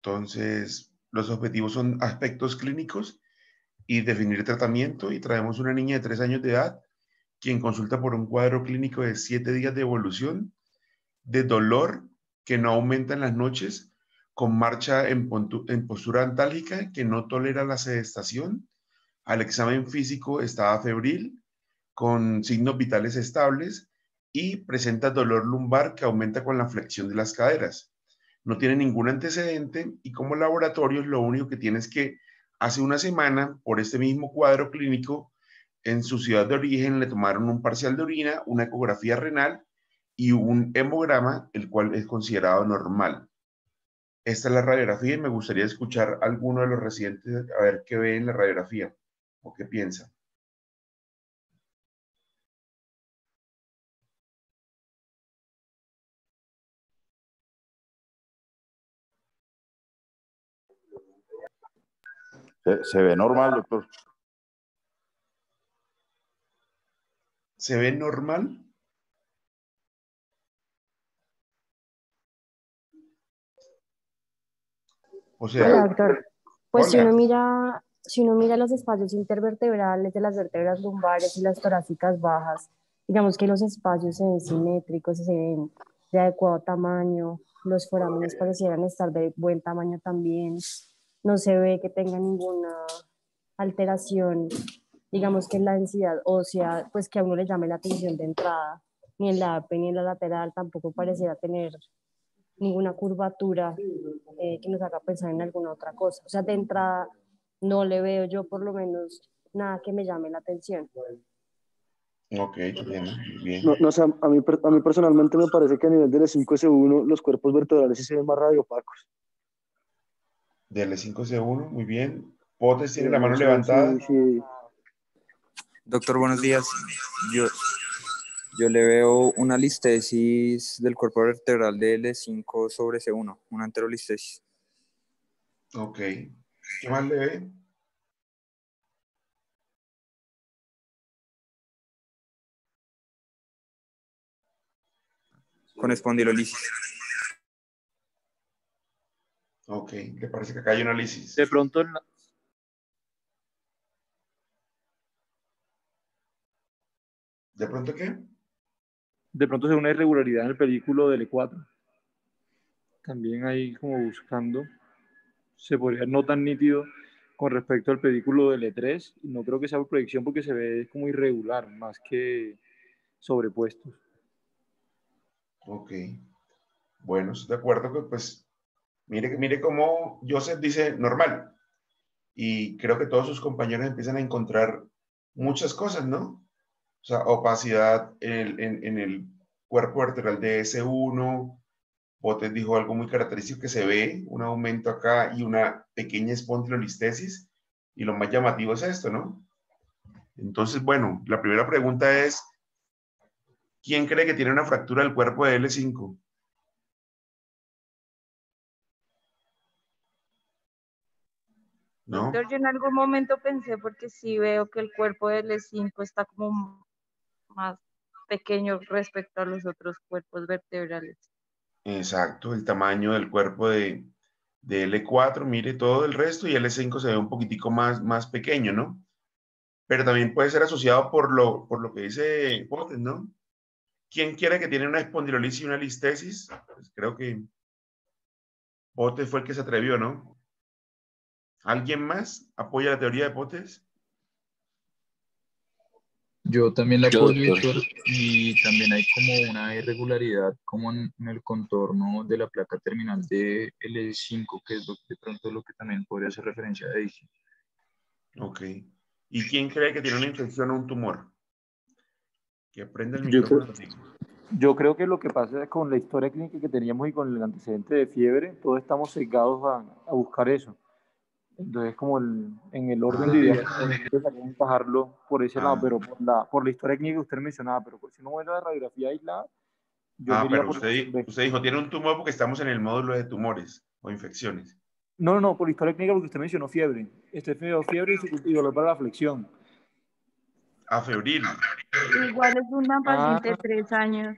Entonces, los objetivos son aspectos clínicos y definir tratamiento, y traemos una niña de 3 años de edad, quien consulta por un cuadro clínico de 7 días de evolución, de dolor que no aumenta en las noches, con marcha en postura antálgica, que no tolera la sedestación. Al examen físico estaba febril, con signos vitales estables, y presenta dolor lumbar que aumenta con la flexión de las caderas. No tiene ningún antecedente, y como laboratorio lo único que tiene es que hace una semana, por este mismo cuadro clínico, en su ciudad de origen le tomaron un parcial de orina, una ecografía renal y un hemograma, el cual es considerado normal. Esta es la radiografía, y me gustaría escuchar a alguno de los residentes a ver qué ve en la radiografía o qué piensa. Se ve normal, doctor. ¿Se ve normal? O sea, Hola, doctor. Pues hola. si uno mira los espacios intervertebrales de las vértebras lumbares y las torácicas bajas, digamos que los espacios se ven simétricos, se ven de adecuado tamaño, los forámenes parecieran estar de buen tamaño también, no se ve que tenga ninguna alteración, digamos que en la densidad ósea, pues que a uno le llame la atención de entrada, ni en la ape ni en la lateral tampoco pareciera tener ninguna curvatura que nos haga pensar en alguna otra cosa. O sea, de entrada no le veo yo por lo menos nada que me llame la atención. Ok, bien, bien. No, o sea, a mí personalmente me parece que a nivel del E5S1 los cuerpos vertebrales sí se ven más radiopacos. Del 5C1, muy bien. Potes tiene la No mano sé levantada. si... Doctor, buenos días. Yo le veo una listesis del cuerpo vertebral de L5 sobre C1, una enterolistesis. Ok. ¿Qué más le ve? Con espondilolisis. Ok, le parece que acá hay una lisis. De pronto, ¿De pronto qué? de pronto se ve una irregularidad en el películo del E4. También ahí como buscando, se podría ver no tan nítido con respecto al películo del E3. No creo que sea por proyección porque se ve como irregular, más que sobrepuestos. Ok. Bueno, estoy de acuerdo que pues, mire cómo Joseph dice normal. Y creo que todos sus compañeros empiezan a encontrar muchas cosas, ¿no? O sea, opacidad en el cuerpo vertebral de S1. Potes dijo algo muy característico, que se ve un aumento acá y una pequeña espondilolistesis, y lo más llamativo es esto, ¿no? Entonces, bueno, la primera pregunta es, ¿quién cree que tiene una fractura del cuerpo de L5? ¿No? Doctor, yo en algún momento pensé, porque sí veo que el cuerpo del E5 está como más pequeño respecto a los otros cuerpos vertebrales. Exacto, el tamaño del cuerpo de L4, mire todo el resto, y L5 se ve un poquitico más pequeño, ¿no? Pero también puede ser asociado por lo que dice Potes, ¿no? ¿Quién quiere que tiene una espondilolisis y una listesis? Pues creo que Potes fue el que se atrevió, ¿no? ¿Alguien más apoya la teoría de Potes? Yo también la Yo, apoyo, doctor. doctor, y también hay como una irregularidad como en el contorno de la placa terminal de L5, que es de pronto lo que también podría hacer referencia a Daisy. Ok. ¿Y quién cree que tiene una infección o un tumor? Que prenda el Yo creo, micrófono. yo creo que lo que pasa es con la historia clínica que teníamos y con el antecedente de fiebre, todos estamos sesgados a buscar eso. Entonces, como en el orden de ideas, empezaría a encajarlo por ese lado, pero por la historia clínica que usted mencionaba, pero si uno ve la radiografía aislada, yo me iría Pero por la opción B. usted dijo, tiene un tumor porque estamos en el módulo de tumores o infecciones. No, por la historia clínica porque usted mencionó fiebre. Este fiebre y dolor para la flexión. Febril. Igual es una Ah, paciente de 3 años,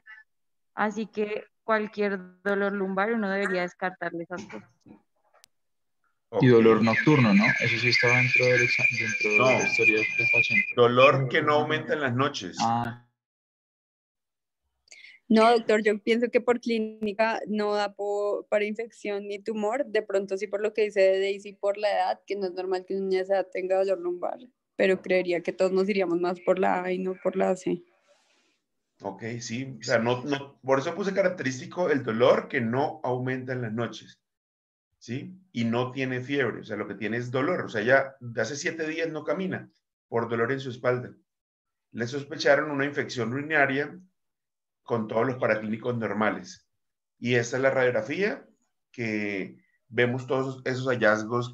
así que cualquier dolor lumbar uno debería descartarle esas cosas. Y Ok. dolor nocturno, ¿no? Eso sí estaba dentro dentro de No, la historia del paciente. dolor que no aumenta en las noches. Ah, No, doctor, yo pienso que por clínica no da para infección ni tumor. De pronto sí por lo que dice Daisy, por la edad, que no es normal que una niña de esa edad tenga dolor lumbar, pero creería que todos nos iríamos más por la A y no por la C. Ok, sí. O sea, por eso puse característico el dolor que no aumenta en las noches. ¿Sí? Y no tiene fiebre. O sea, lo que tiene es dolor. O sea, ya de hace 7 días no camina por dolor en su espalda. Le sospecharon una infección urinaria con todos los paraclínicos normales. Y esta es la radiografía que vemos todos esos hallazgos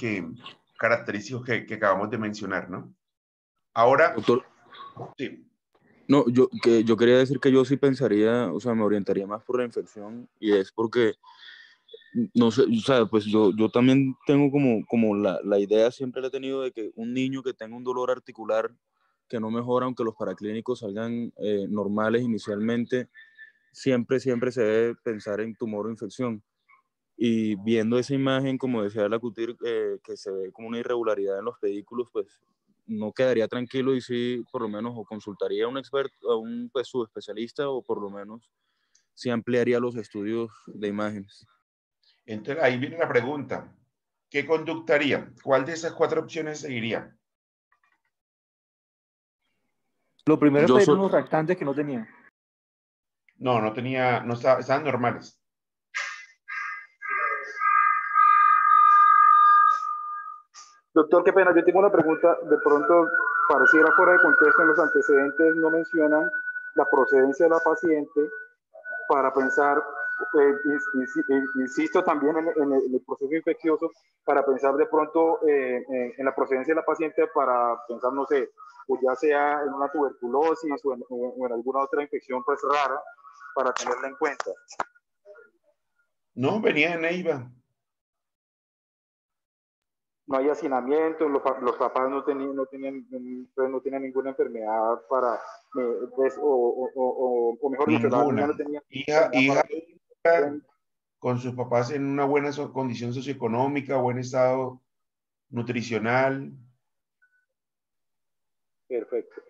característicos que acabamos de mencionar, ¿no? Ahora, Doctor, sí. no, yo quería decir que yo sí pensaría, o sea, me orientaría más por la infección y es porque, no sé, o sea, pues yo también tengo como la idea, siempre la he tenido de que un niño que tenga un dolor articular que no mejora, aunque los paraclínicos salgan normales inicialmente, siempre se debe pensar en tumor o infección. Y viendo esa imagen, como decía la CUTIR, que se ve como una irregularidad en los pedículos, pues no quedaría tranquilo y sí, por lo menos, o consultaría a un experto, a un pues, subespecialista, o por lo menos sí ampliaría los estudios de imágenes. Entonces, ahí viene la pregunta. ¿Qué conducta haría? ¿Cuál de esas 4 opciones seguiría? Lo primero es Yo pedir soy, unos reactantes que no tenían. No tenía, no estaba, estaban normales. Doctor, qué pena, yo tengo una pregunta, de pronto pareciera fuera de contexto, en los antecedentes no mencionan la procedencia de la paciente para pensar, insisto también en el proceso infeccioso, para pensar de pronto en la procedencia de la paciente para pensar, no sé, pues ya sea en una tuberculosis o en alguna otra infección pues rara, para tenerla en cuenta. No, venía de Neiva. No hay hacinamiento, los papás no tenían ninguna enfermedad para, o mejor dicho, la niña Ninguna. no tenía Hija enfermedad para... con sus papás en una buena condición socioeconómica, buen estado nutricional. Perfecto.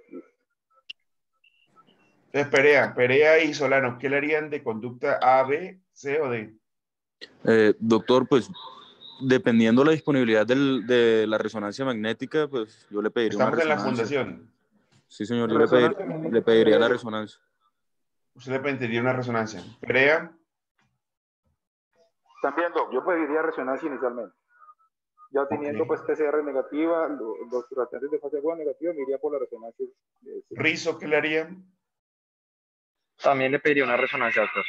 Entonces, Perea y Solano, ¿qué le harían de conducta A, B, C o D? doctor, pues dependiendo la disponibilidad de la resonancia magnética, pues yo le pediría una Estamos en la resonancia. fundación. Sí, señor, yo Resonancia le magnética pediría la de... resonancia. Usted le pediría una resonancia. Perea, También, Doc, yo pediría resonancia inicialmente. Ya teniendo pues ok. PCR negativa, los tratamientos de fase aguda negativa, me iría por la resonancia. Rizo, ¿qué le harían? También le pediría una resonancia, doctor.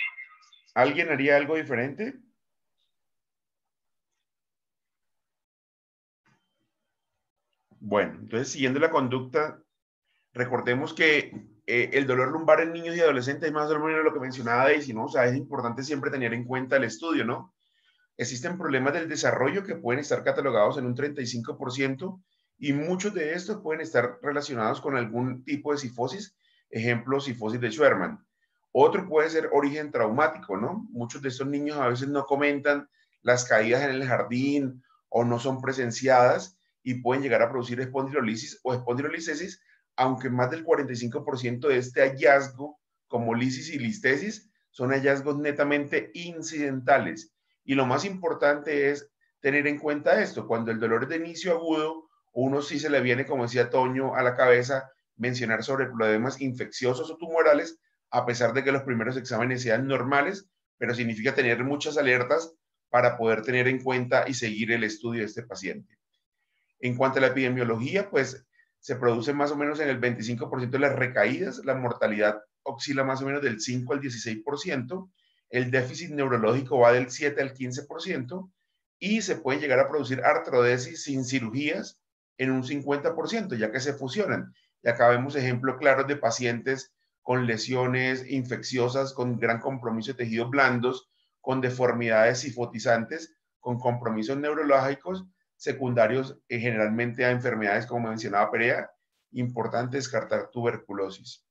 ¿Alguien haría algo diferente? Bueno, entonces siguiendo la conducta, recordemos que el dolor lumbar en niños y adolescentes es más o menos lo que mencionaba Daisy, ¿no? O sea, es importante siempre tener en cuenta el estudio, ¿no? Existen problemas del desarrollo que pueden estar catalogados en un 35% y muchos de estos pueden estar relacionados con algún tipo de cifosis, ejemplo, cifosis de Schwerman. Otro puede ser origen traumático, ¿no? Muchos de estos niños a veces no comentan las caídas en el jardín o no son presenciadas y pueden llegar a producir espondilolisis o espondilolicesis, aunque más del 45% de este hallazgo, como lisis y listesis, son hallazgos netamente incidentales. Y lo más importante es tener en cuenta esto, cuando el dolor es de inicio agudo, uno sí se le viene, como decía Toño, a la cabeza mencionar sobre problemas infecciosos o tumorales, a pesar de que los primeros exámenes sean normales, pero significa tener muchas alertas para poder tener en cuenta y seguir el estudio de este paciente. En cuanto a la epidemiología, pues se produce más o menos en el 25% de las recaídas, la mortalidad oscila más o menos del 5 al 16%, el déficit neurológico va del 7 al 15% y se puede llegar a producir artrodesis sin cirugías en un 50%, ya que se fusionan. Y acá vemos ejemplos claros de pacientes con lesiones infecciosas, con gran compromiso de tejidos blandos, con deformidades sifotizantes, con compromisos neurológicos secundarios generalmente a enfermedades como mencionaba Perea, importante descartar tuberculosis.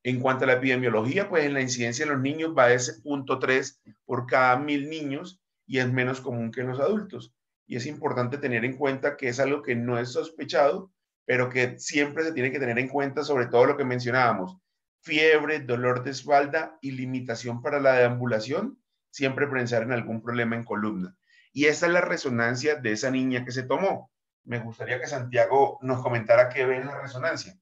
En cuanto a la epidemiología, pues en la incidencia en los niños va de ese 0.3 por cada 1000 niños y es menos común que en los adultos. y es importante tener en cuenta que es algo que no es sospechado, pero que siempre se tiene que tener en cuenta, sobre todo lo que mencionábamos: fiebre, dolor de espalda y limitación para la deambulación, siempre pensar en algún problema en columna. Y esta es la resonancia de esa niña que se tomó. Me gustaría que Santiago nos comentara qué ve en la resonancia.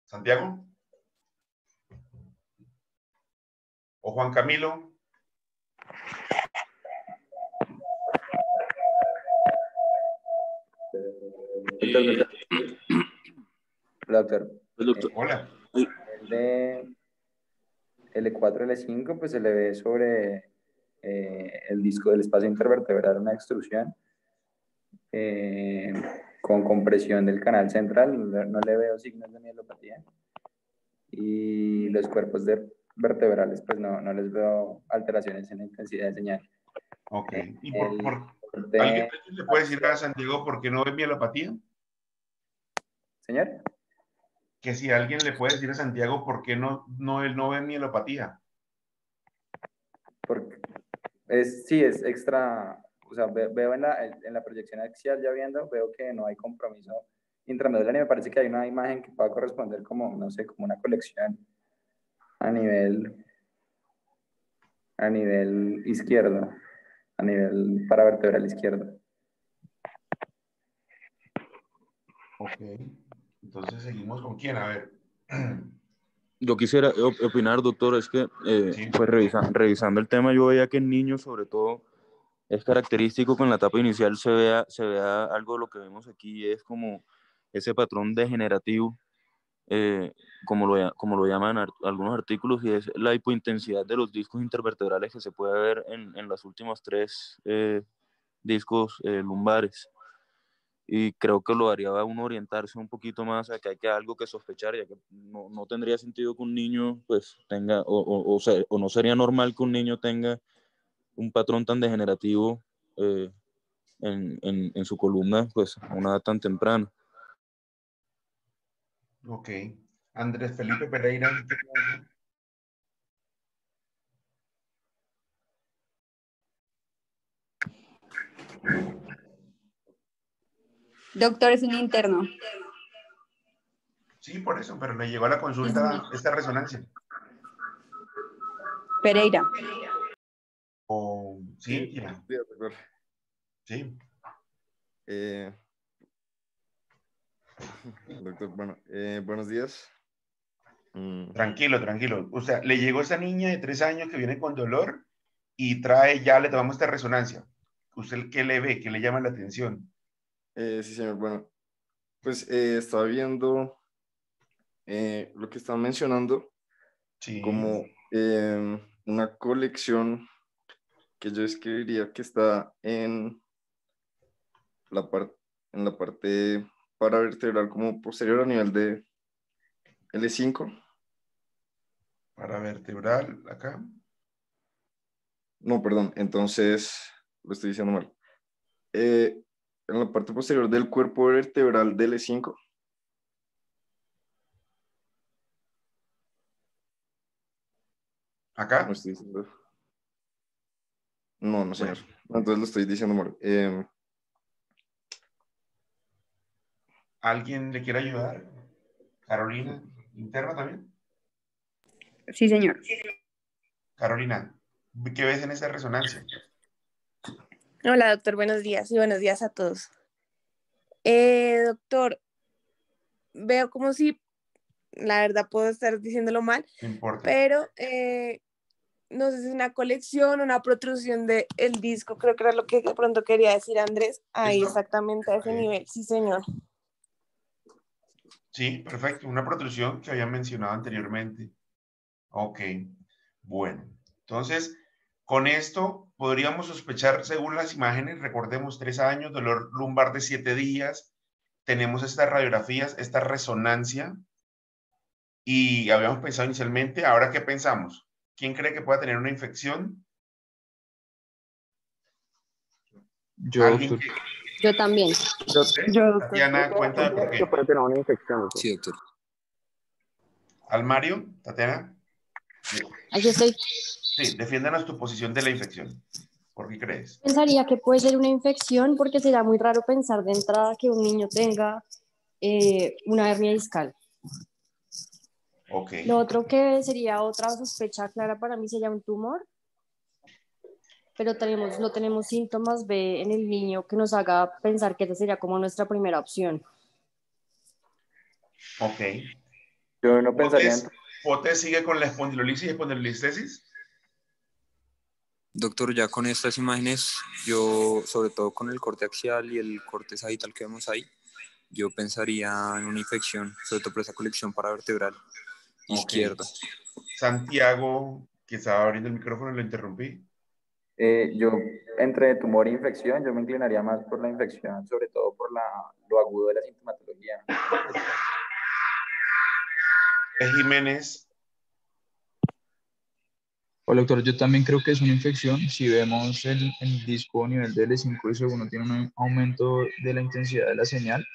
Santiago. O Juan Camilo. Doctor. Hola. El de L4, L5, pues se le ve sobre el disco del espacio intervertebral una extrusión con compresión del canal central. No le veo signos de mielopatía. Y los cuerpos vertebrales, pues no les veo alteraciones en la intensidad de señal. Ok. ¿Y ¿alguien le puede decir a Santiago por qué no ve mielopatía? Señor. Que si alguien le puede decir a Santiago por qué él no ve mielopatía. Porque sí, es extra, o sea, veo en la proyección axial ya viendo, veo que no hay compromiso intramedular y me parece que hay una imagen que pueda corresponder como, no sé, como una colección a nivel izquierdo, a nivel paravertebral izquierdo. Ok. Entonces seguimos con quién, a ver. Yo quisiera opinar, doctor, es que Sí. pues revisando el tema, yo veía que en niños, sobre todo, es característico que en la etapa inicial se vea algo de lo que vemos aquí, es como ese patrón degenerativo, como lo llaman algunos artículos, y es la hipointensidad de los discos intervertebrales que se puede ver en los últimos 3 discos lumbares. Y creo que lo haría a uno orientarse un poquito más a que hay algo que sospechar, ya que no tendría sentido que un niño pues tenga, o no sería normal que un niño tenga un patrón tan degenerativo en su columna pues a una edad tan temprana. Ok. Andrés Felipe Pereira. Doctor, es un interno. Sí, por eso, pero le llegó a la consulta esta resonancia. Pereira. O Cintia. Sí, doctor. Sí. Doctor, bueno, buenos días. Tranquilo, tranquilo. O sea, le llegó esa niña de 3 años que viene con dolor y ya le tomamos esta resonancia. ¿Usted qué le ve? ¿Qué le llama la atención? Sí, señor. Bueno, pues estaba viendo lo que están mencionando, sí, como una colección que yo escribiría que está en la parte paravertebral como posterior a nivel de L5. Paravertebral, acá. No, perdón, entonces lo estoy diciendo mal. En la parte posterior del cuerpo vertebral del L5. ¿Acá? No estoy diciendo. No, señor. Entonces lo estoy diciendo mal. ¿Alguien le quiere ayudar? Carolina, ¿interna también? Sí, señor. Carolina, ¿qué ves en esa resonancia? Hola, doctor, buenos días y buenos días a todos. Doctor, veo como si, la verdad puedo estar diciéndolo mal, No importa. pero no sé si es una colección, una protrusión del disco, creo que era lo que de pronto quería decir Andrés. Ahí ¿Esto? exactamente a ese nivel, sí señor. Sí, perfecto, una protrusión que había mencionado anteriormente. Ok, bueno, entonces con esto podríamos sospechar, según las imágenes, recordemos 3 años, dolor lumbar de 7 días, tenemos estas radiografías, esta resonancia, y habíamos pensado inicialmente, ¿ahora qué pensamos? ¿Quién cree que pueda tener una infección? Yo, doctor. Yo también. Tatiana, cuéntame por qué. Puede tener una infección. Sí, doctor. Almario, Tatiana. Aquí estoy. Sí, defiéndanos tu posición de la infección. ¿Por qué crees? Pensaría que puede ser una infección porque será muy raro pensar de entrada que un niño tenga una hernia discal. Ok. Lo otro que sería otra sospecha clara para mí sería un tumor, pero no tenemos síntomas B en el niño que nos haga pensar que esa sería como nuestra primera opción. Ok. Yo no pensaría en... ¿Potes sigue con la espondilolisis y espondilolistesis? Doctor, ya con estas imágenes, yo, sobre todo con el corte axial y el corte sagital que vemos ahí, yo pensaría en una infección, sobre todo por esa colección paravertebral izquierda. Santiago, que estaba abriendo el micrófono, lo interrumpí. Yo, entre tumor e infección, yo me inclinaría más por la infección, sobre todo por lo agudo de la sintomatología. Jiménez. Hola, doctor, yo también creo que es una infección. Si vemos el disco a nivel de L5 y segundo tiene un aumento de la intensidad de la señal,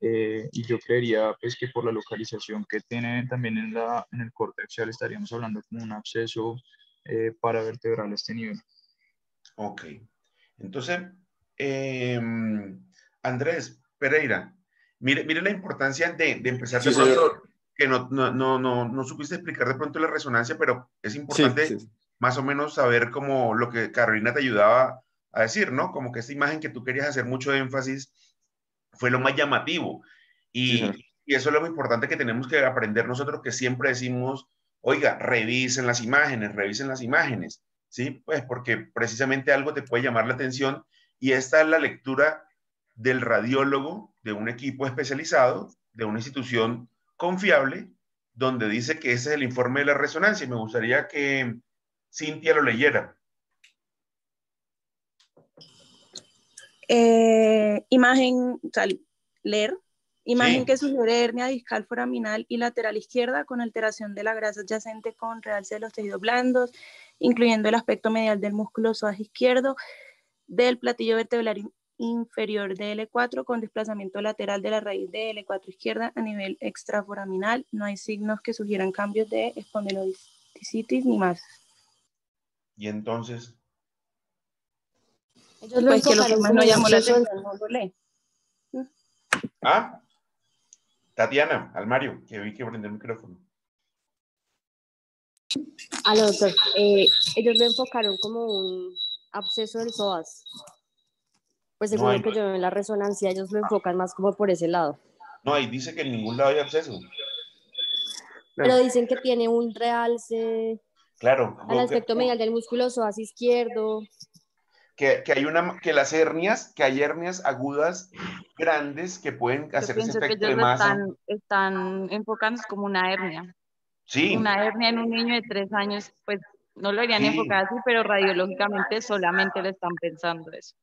y yo creería pues que por la localización que tiene también en el corte axial estaríamos hablando como un absceso paravertebral a este nivel. Ok. Entonces, Andrés Pereira, mire la importancia de empezar de pronto, que no supiste explicar de pronto la resonancia, pero es importante más o menos saber como lo que Carolina te ayudaba a decir, ¿no? Como que esta imagen que tú querías hacer mucho énfasis fue lo más llamativo. Y eso es lo más importante que tenemos que aprender nosotros, que siempre decimos, oiga, revisen las imágenes, ¿sí? Pues porque precisamente algo te puede llamar la atención y esta es la lectura del radiólogo de un equipo especializado, de una institución confiable, donde dice que ese es el informe de la resonancia. Y me gustaría que Cintia lo leyera. Imagen, o sea, leer. Imagen Sí. que sugiere hernia discal foraminal y lateral izquierda con alteración de la grasa adyacente con realce de los tejidos blandos, incluyendo el aspecto medial del músculo psoas izquierdo, del platillo vertebral inferior de L4 con desplazamiento lateral de la raíz de L4 izquierda a nivel extraforaminal. No hay signos que sugieran cambios de espondilodiscitis ni más. Y entonces... Ellos lo pues que lo que enfocaron más como nos un llamó la absceso atención no lo lee. Ah, Tatiana, Almario, que vi que prendió el micrófono. Aló, doctor. Ellos lo enfocaron como un absceso del psoas. Pues según No hay, lo que yo veo en la resonancia, ellos lo enfocan más como por ese lado. no, ahí dice que en ningún lado hay absceso. Pero dicen que tiene un realce Claro. al aspecto medial del músculo psoas izquierdo. Que hay hernias agudas grandes que pueden Yo hacer ese pienso que efecto ellos de lo masa. están enfocando como una hernia. Sí. Una hernia en un niño de 3 años, pues no lo deberían Sí. enfocar así, pero radiológicamente solamente le están pensando eso.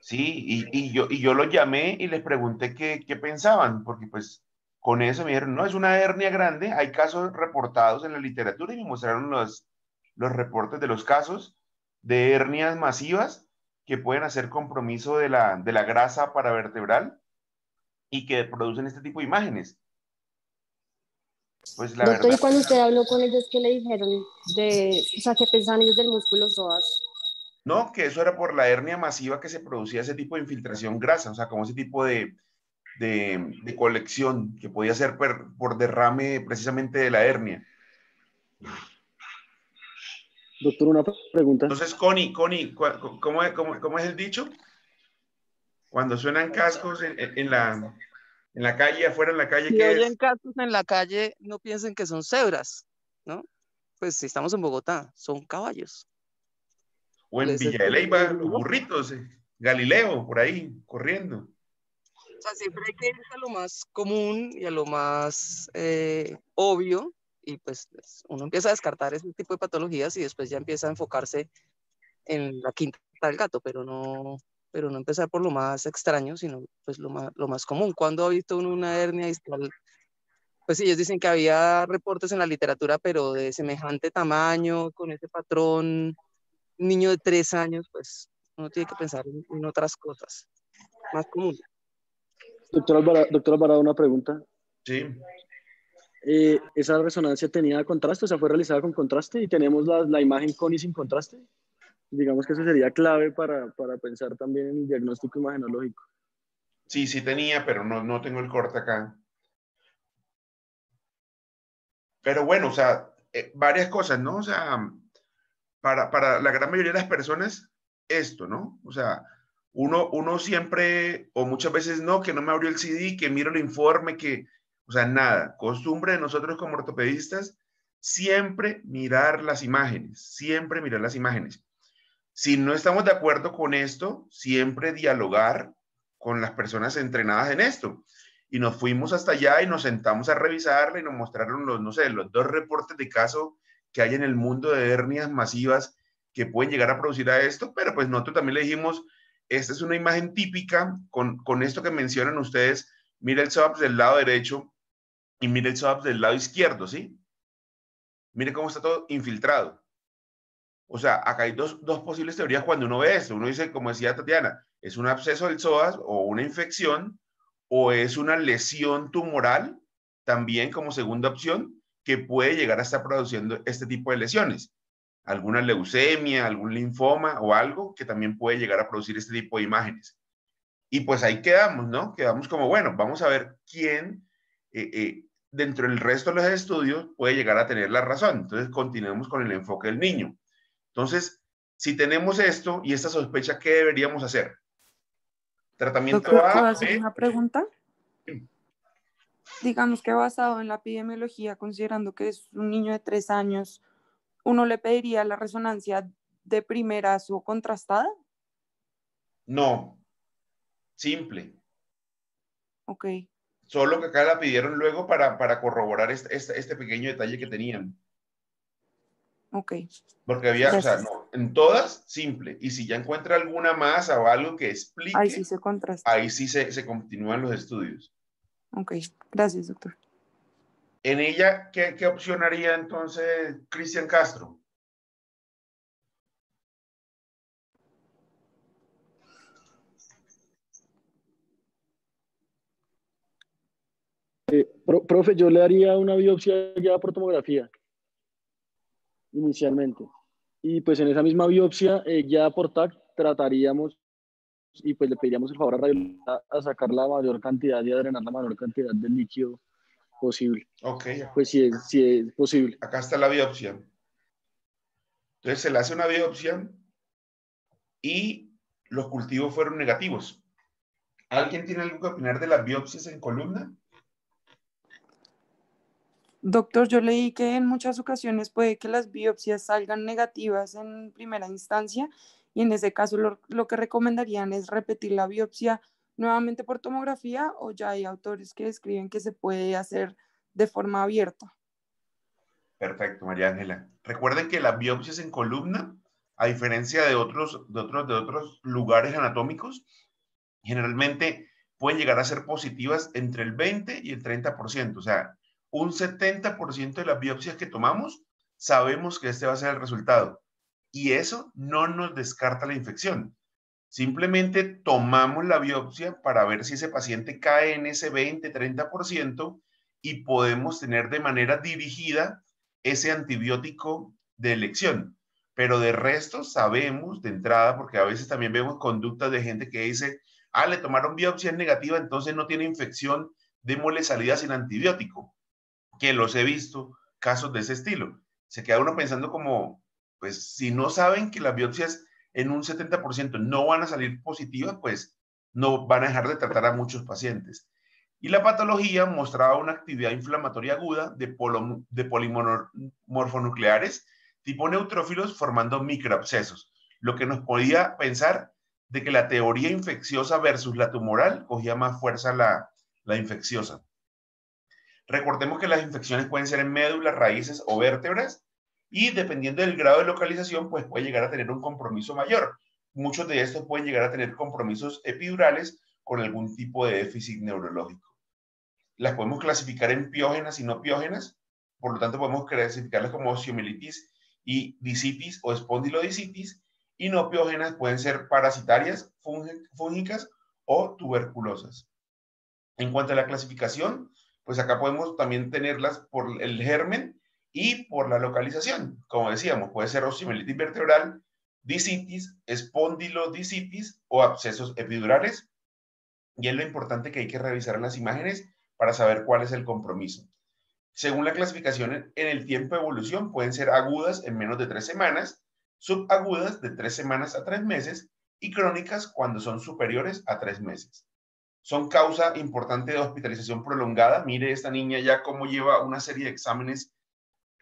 Sí, y yo los llamé y les pregunté qué pensaban, porque pues con eso me dijeron, no, es una hernia grande, hay casos reportados en la literatura y me mostraron los reportes de los casos de hernias masivas que pueden hacer compromiso de la grasa paravertebral y que producen este tipo de imágenes. Pues la Doctor, verdad... ¿y cuando usted habló con ellos, qué le dijeron o sea, qué pensaban ellos del músculo psoas? No, que eso era por la hernia masiva que se producía ese tipo de infiltración grasa, o sea, como ese tipo de colección que podía ser por derrame precisamente de la hernia. Doctor, una pregunta. Entonces, Connie, ¿cómo es el dicho? Cuando suenan cascos en la calle, afuera en la calle, Si ¿qué oyen es? cascos en la calle, no piensen que son cebras, ¿no? Pues si estamos en Bogotá, son caballos. O en Villa de Leyva, los burritos, Galileo, por ahí, corriendo. O sea, siempre hay que ir a lo más común y a lo más obvio, y pues uno empieza a descartar ese tipo de patologías y después ya empieza a enfocarse en la quinta del gato, pero no empezar por lo más extraño, sino pues lo más común. ¿Cuándo ha visto uno una hernia discal? Pues ellos dicen que había reportes en la literatura, pero de semejante tamaño, con ese patrón, un niño de 3 años, pues uno tiene que pensar en otras cosas más comunes. Doctor Alvarado, una pregunta. Sí. esa resonancia tenía contraste, o sea, fue realizada con contraste y tenemos la imagen con y sin contraste. Digamos que eso sería clave para pensar también en el diagnóstico imagenológico. Sí, sí tenía, pero no tengo el corte acá. Pero bueno, o sea, varias cosas, ¿no? O sea, para la gran mayoría de las personas, esto, ¿no? O sea, uno siempre, o muchas veces no, que no me abrió el CD, que miro el informe, que, o sea, nada. Costumbre de nosotros como ortopedistas, siempre mirar las imágenes, siempre mirar las imágenes. Si no estamos de acuerdo con esto, siempre dialogar con las personas entrenadas en esto. Y nos fuimos hasta allá y nos sentamos a revisarla y nos mostraron los, no sé, los 2 reportes de caso que hay en el mundo de hernias masivas que pueden llegar a producir a esto, pero pues nosotros también le dijimos, esta es una imagen típica con esto que mencionan ustedes, mira el SOAPS del lado derecho y mira el SOAPS del lado izquierdo, ¿sí? Mire cómo está todo infiltrado. O sea, acá hay dos posibles teorías cuando uno ve esto. Uno dice, como decía Tatiana, es un absceso del psoas o una infección, o es una lesión tumoral, también como segunda opción, que puede llegar a estar produciendo este tipo de lesiones. Alguna leucemia, algún linfoma o algo que también puede llegar a producir este tipo de imágenes. Y pues ahí quedamos, ¿no? Quedamos como, bueno, vamos a ver quién dentro del resto de los estudios puede llegar a tener la razón. Entonces, continuemos con el enfoque del niño. Entonces, si tenemos esto y esta sospecha, ¿qué deberíamos hacer? Tratamiento Doctor, ¿puedo A, hacer B. una pregunta? Digamos que basado en la epidemiología, considerando que es un niño de 3 años, ¿uno le pediría la resonancia de primeras o contrastada? No, simple. Ok. Solo que acá la pidieron luego para corroborar este pequeño detalle que tenían. Ok. Porque había, Gracias. o sea, no, en todas, simple. Y si ya encuentra alguna más o algo que explique, Ahí sí se contrasta. ahí sí se continúan los estudios. Ok, gracias, doctor. En ella, ¿qué opción haría entonces Cristian Castro? Profe, yo le haría una biopsia ya por tomografía, inicialmente. Y pues en esa misma biopsia, ya por TAC, trataríamos y pues le pediríamos el favor a radiología a sacar la mayor cantidad y a drenar la mayor cantidad de líquido posible. Ok. Pues si es posible. Acá está la biopsia. Entonces se le hace una biopsia y los cultivos fueron negativos. ¿Alguien tiene algo que opinar de las biopsias en columna? Doctor, yo leí que en muchas ocasiones puede que las biopsias salgan negativas en primera instancia y en ese caso lo que recomendarían es repetir la biopsia nuevamente por tomografía, o ya hay autores que describen que se puede hacer de forma abierta. Perfecto, María Ángela. Recuerden que las biopsias en columna, a diferencia de otros lugares anatómicos, generalmente pueden llegar a ser positivas entre el 20 y el 30%. O sea, un 70% de las biopsias que tomamos, sabemos que este va a ser el resultado. Y eso no nos descarta la infección. Simplemente tomamos la biopsia para ver si ese paciente cae en ese 20-30% y podemos tener de manera dirigida ese antibiótico de elección. Pero de resto sabemos de entrada, porque a veces también vemos conductas de gente que dice, le tomaron biopsia negativa, entonces no tiene infección, démosle salida sin antibiótico. Que los he visto, casos de ese estilo. Se queda uno pensando como, pues si no saben que las biopsias en un 70% no van a salir positivas, pues no van a dejar de tratar a muchos pacientes. Y la patología mostraba una actividad inflamatoria aguda de polimorfonucleares tipo neutrófilos formando microabscesos, lo que nos podía pensar de que la teoría infecciosa versus la tumoral cogía más fuerza la infecciosa. Recordemos que las infecciones pueden ser en médulas, raíces o vértebras y dependiendo del grado de localización, pues puede llegar a tener un compromiso mayor. Muchos de estos pueden llegar a tener compromisos epidurales con algún tipo de déficit neurológico. Las podemos clasificar en piógenas y no piógenas, por lo tanto podemos clasificarlas como osteomielitis y disitis o espondilodisitis, y no piógenas pueden ser parasitarias, fúngicas o tuberculosas. En cuanto a la clasificación, pues acá podemos también tenerlas por el germen y por la localización. Como decíamos, puede ser osteomielitis vertebral, discitis, espondilodiscitis o abscesos epidurales. Y es lo importante que hay que revisar en las imágenes para saber cuál es el compromiso. Según la clasificación en el tiempo de evolución, pueden ser agudas en menos de 3 semanas, subagudas de 3 semanas a 3 meses y crónicas cuando son superiores a 3 meses. Son causa importante de hospitalización prolongada. Mire esta niña ya cómo lleva una serie de exámenes,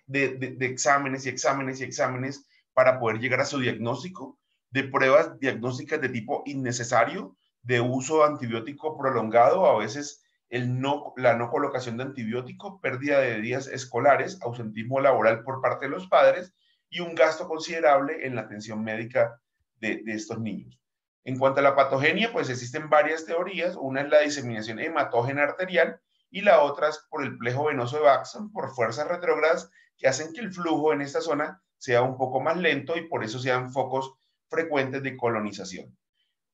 de exámenes y exámenes y exámenes para poder llegar a su diagnóstico, de pruebas diagnósticas de tipo innecesario, de uso antibiótico prolongado, a veces la no colocación de antibiótico, pérdida de días escolares, ausentismo laboral por parte de los padres y un gasto considerable en la atención médica de estos niños. En cuanto a la patogenia, pues existen varias teorías. Una es la diseminación hematógena arterial y la otra es por el plejo venoso de Baxter, por fuerzas retrógradas que hacen que el flujo en esta zona sea un poco más lento y por eso sean focos frecuentes de colonización.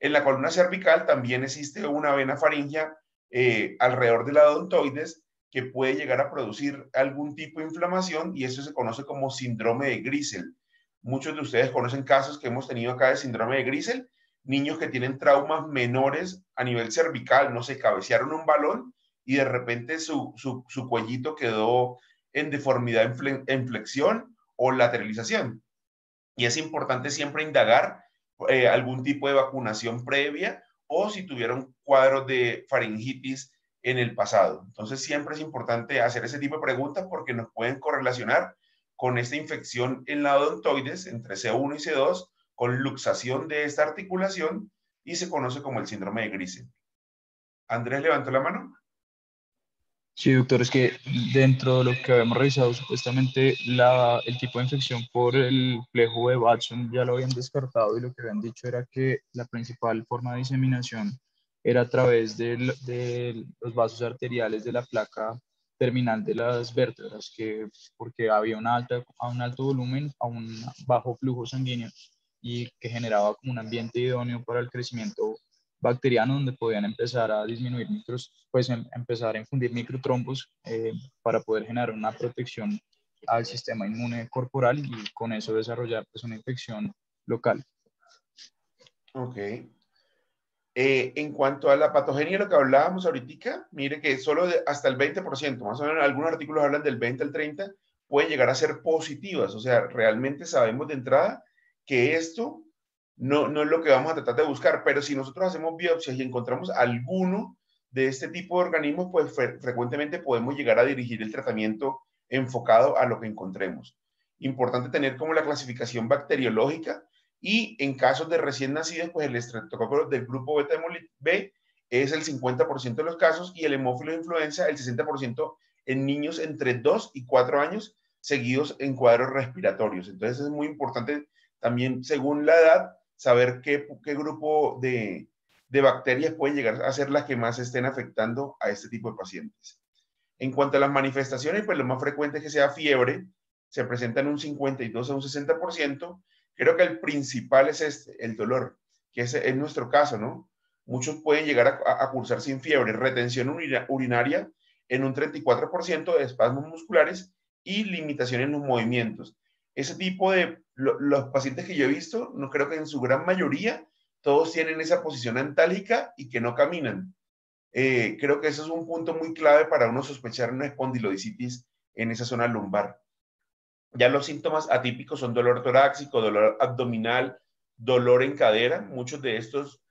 En la columna cervical también existe una vena faríngea alrededor de la odontoides que puede llegar a producir algún tipo de inflamación y eso se conoce como síndrome de Grisel. Muchos de ustedes conocen casos que hemos tenido acá de síndrome de Grisel, niños que tienen traumas menores a nivel cervical, no sé, cabecearon un balón y de repente su cuellito quedó en deformidad en flexión o lateralización. Y es importante siempre indagar algún tipo de vacunación previa o si tuvieron cuadros de faringitis en el pasado. Entonces siempre es importante hacer ese tipo de preguntas porque nos pueden correlacionar con esta infección en la odontoides entre C1 y C2 con luxación de esta articulación y se conoce como el síndrome de Grisel. Andrés levantó la mano. Sí, doctor, es que dentro de lo que habíamos revisado, supuestamente el tipo de infección por el plejo de Watson ya lo habían descartado y lo que habían dicho era que la principal forma de diseminación era a través de los vasos arteriales de la placa terminal de las vértebras, porque había un alto volumen a un bajo flujo sanguíneo y que generaba como un ambiente idóneo para el crecimiento bacteriano donde podían empezar a disminuir empezar a infundir microtrombos para poder generar una protección al sistema inmune corporal y con eso desarrollar pues, una infección local. Ok. En cuanto a la patogenia, lo que hablábamos ahorita, mire que solo hasta el 20%, más o menos algunos artículos hablan del 20 al 30%, pueden llegar a ser positivas. O sea, realmente sabemos de entrada que esto no es lo que vamos a tratar de buscar, pero si nosotros hacemos biopsias y encontramos alguno de este tipo de organismos, pues frecuentemente podemos llegar a dirigir el tratamiento enfocado a lo que encontremos. Importante tener como la clasificación bacteriológica y en casos de recién nacidos, pues el estreptococcus del grupo beta B es el 50% de los casos y el hemófilo de influenza el 60% en niños entre 2 y 4 años seguidos en cuadros respiratorios. Entonces es muy importante también, según la edad, saber qué grupo de bacterias pueden llegar a ser las que más estén afectando a este tipo de pacientes. En cuanto a las manifestaciones, pues lo más frecuente es que sea fiebre, se presenta en un 52 a un 60%. Creo que el principal es el dolor, que es nuestro caso, ¿no? Muchos pueden llegar a cursar sin fiebre, retención urinaria en un 34% de espasmos musculares y limitación en los movimientos. Ese tipo de, los pacientes que yo he visto, no creo que en su gran mayoría, todos tienen esa posición antálgica y que no caminan. Creo que eso es un punto muy clave para uno sospechar una espondilodiscitis en esa zona lumbar. Ya los síntomas atípicos son dolor torácico, dolor abdominal, dolor en cadera. Muchos de estos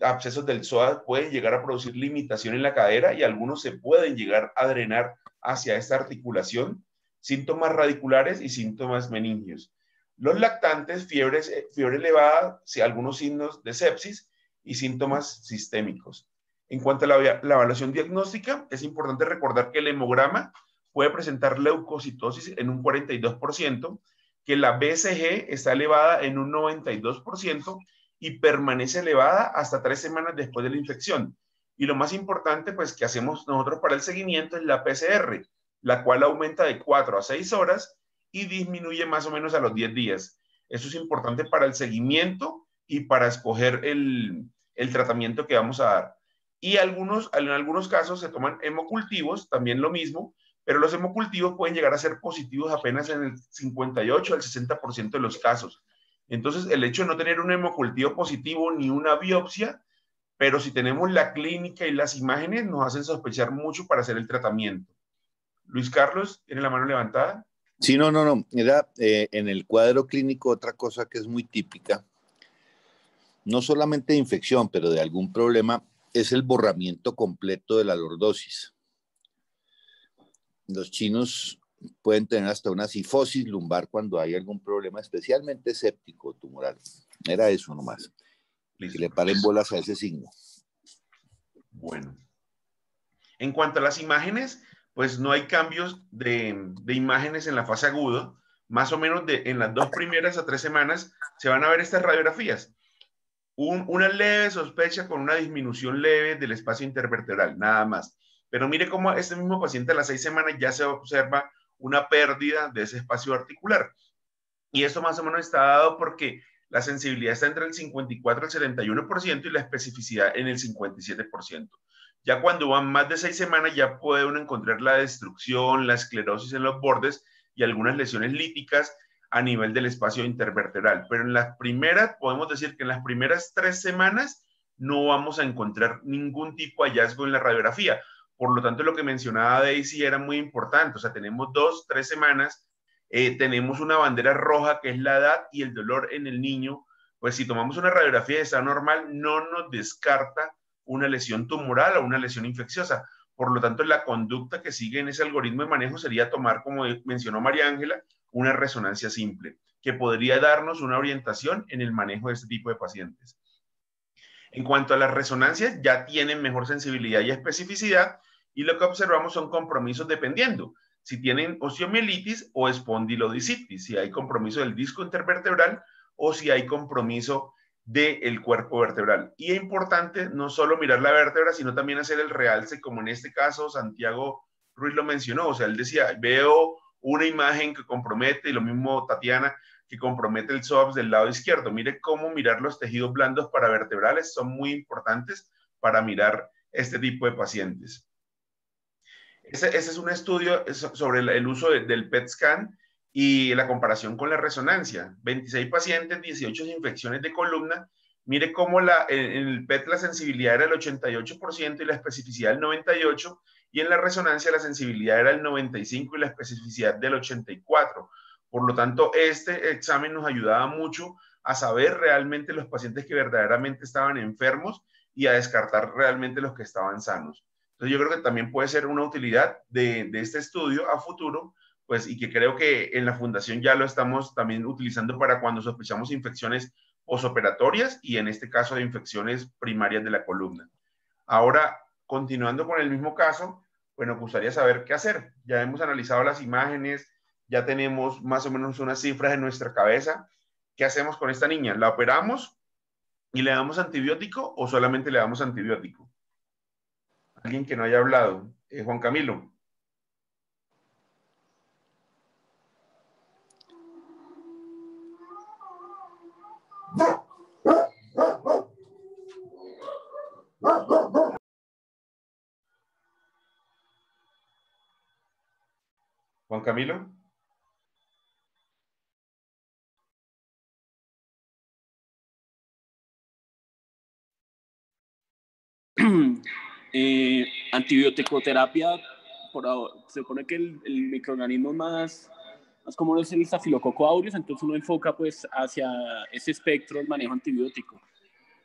abscesos del psoas pueden llegar a producir limitación en la cadera y algunos se pueden llegar a drenar hacia esta articulación. Síntomas radiculares y síntomas meningios. Los lactantes, fiebre elevada, algunos signos de sepsis y síntomas sistémicos. En cuanto a la evaluación diagnóstica, es importante recordar que el hemograma puede presentar leucocitosis en un 42%, que la BCG está elevada en un 92% y permanece elevada hasta 3 semanas después de la infección. Y lo más importante, pues, que hacemos nosotros para el seguimiento es la PCR, la cual aumenta de 4 a 6 horas y disminuye más o menos a los 10 días. Eso es importante para el seguimiento y para escoger el tratamiento que vamos a dar. Y en algunos casos se toman hemocultivos, también lo mismo, pero los hemocultivos pueden llegar a ser positivos apenas en el 58 al 60% de los casos. Entonces, el hecho de no tener un hemocultivo positivo ni una biopsia, pero si tenemos la clínica y las imágenes, nos hacen sospechar mucho para hacer el tratamiento. Luis Carlos, ¿tiene la mano levantada? Sí, no. Era en el cuadro clínico otra cosa que es muy típica, no solamente de infección, pero de algún problema, es el borramiento completo de la lordosis. Los chinos pueden tener hasta una cifosis lumbar cuando hay algún problema, especialmente séptico tumoral. Era eso nomás. Listo. Que le paren bolas a ese signo. Bueno. En cuanto a las imágenes, pues no hay cambios de imágenes en la fase aguda. Más o menos en las 2 primeras a 3 semanas se van a ver estas radiografías. Una leve sospecha con una disminución leve del espacio intervertebral, nada más. Pero mire cómo este mismo paciente a las 6 semanas ya se observa una pérdida de ese espacio articular. Y esto más o menos está dado porque la sensibilidad está entre el 54 y el 71% y la especificidad en el 57%. Ya cuando van más de 6 semanas ya puede uno encontrar la destrucción, la esclerosis en los bordes y algunas lesiones líticas a nivel del espacio intervertebral. Pero en las primeras, podemos decir que en las primeras 3 semanas no vamos a encontrar ningún tipo de hallazgo en la radiografía. Por lo tanto, lo que mencionaba Daisy era muy importante. O sea, tenemos 2, 3 semanas, tenemos una bandera roja que es la edad y el dolor en el niño. Pues si tomamos una radiografía de estado normal, no nos descarta una lesión tumoral o una lesión infecciosa. Por lo tanto, la conducta que sigue en ese algoritmo de manejo sería tomar, como mencionó María Ángela, una resonancia simple, que podría darnos una orientación en el manejo de este tipo de pacientes. En cuanto a las resonancias, ya tienen mejor sensibilidad y especificidad, y lo que observamos son compromisos dependiendo si tienen osteomielitis o espondilodicitis, si hay compromiso del disco intervertebral o si hay compromiso del cuerpo vertebral. Y es importante no solo mirar la vértebra, sino también hacer el realce, como en este caso Santiago Ruiz lo mencionó. O sea, él decía, veo una imagen que compromete, y lo mismo Tatiana, que compromete el psoas del lado izquierdo. Mire cómo mirar los tejidos blandos paravertebrales son muy importantes para mirar este tipo de pacientes. Ese es un estudio sobre el uso del PET scan y la comparación con la resonancia. 26 pacientes, 18 infecciones de columna. Mire cómo en el PET la sensibilidad era el 88% y la especificidad el 98%, y en la resonancia la sensibilidad era el 95% y la especificidad del 84%. Por lo tanto, este examen nos ayudaba mucho a saber realmente los pacientes que verdaderamente estaban enfermos y a descartar realmente los que estaban sanos. Entonces, yo creo que también puede ser una utilidad de este estudio a futuro, pues, y que creo que en la fundación ya lo estamos también utilizando para cuando sospechamos infecciones posoperatorias y en este caso de infecciones primarias de la columna. Ahora, continuando con el mismo caso, pues nos gustaría saber qué hacer. Ya hemos analizado las imágenes, ya tenemos más o menos unas cifras en nuestra cabeza. ¿Qué hacemos con esta niña? ¿La operamos y le damos antibiótico o solamente le damos antibiótico? Alguien que no haya hablado. Juan Camilo. Juan Camilo. Antibiótico-terapia, se supone que el microorganismo más común es el Staphylococcus aureus, entonces uno enfoca pues hacia ese espectro del manejo antibiótico.